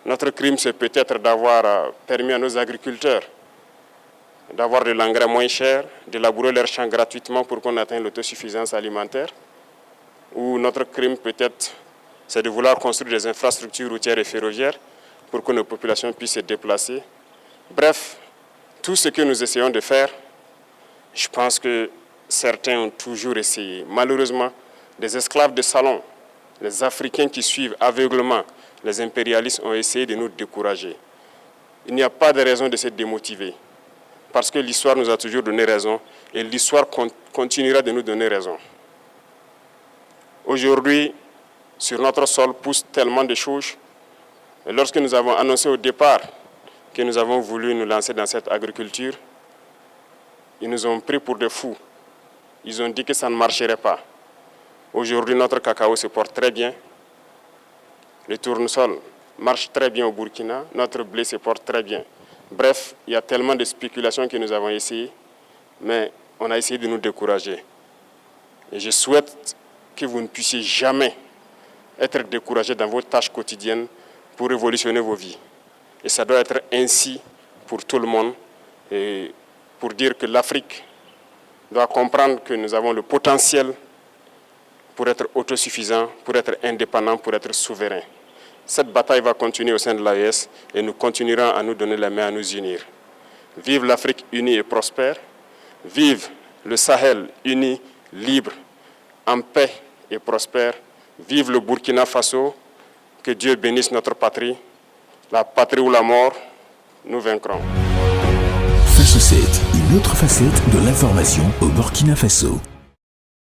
Notre crime, c'est peut-être d'avoir permis à nos agriculteurs d'avoir de l'engrais moins cher, de labourer leurs champs gratuitement pour qu'on atteigne l'autosuffisance alimentaire. Ou notre crime, peut-être, c'est de vouloir construire des infrastructures routières et ferroviaires pour que nos populations puissent se déplacer. Bref, tout ce que nous essayons de faire, je pense que certains ont toujours essayé. Malheureusement, des esclaves de salon, les Africains qui suivent aveuglement les impérialistes ont essayé de nous décourager. Il n'y a pas de raison de se démotiver, parce que l'histoire nous a toujours donné raison et l'histoire continuera de nous donner raison. Aujourd'hui, sur notre sol poussent tellement de choses. Et lorsque nous avons annoncé au départ que nous avons voulu nous lancer dans cette agriculture, ils nous ont pris pour des fous. Ils ont dit que ça ne marcherait pas. Aujourd'hui, notre cacao se porte très bien. Le tournesol marche très bien au Burkina. Notre blé se porte très bien. Bref, il y a tellement de spéculations que nous avons essayé, mais on a essayé de nous décourager. Et je souhaite que vous ne puissiez jamais être découragés dans vos tâches quotidiennes pour révolutionner vos vies. Et ça doit être ainsi pour tout le monde, et pour dire que l'Afrique doit comprendre que nous avons le potentiel pour être autosuffisant, pour être indépendant, pour être souverain. Cette bataille va continuer au sein de l'AES et nous continuerons à nous donner la main, à nous unir. Vive l'Afrique unie et prospère. Vive le Sahel uni, libre, en paix et prospère. Vive le Burkina Faso. Que Dieu bénisse notre patrie. La patrie ou la mort, nous vaincrons. Faso 7, une autre facette de l'information au Burkina Faso.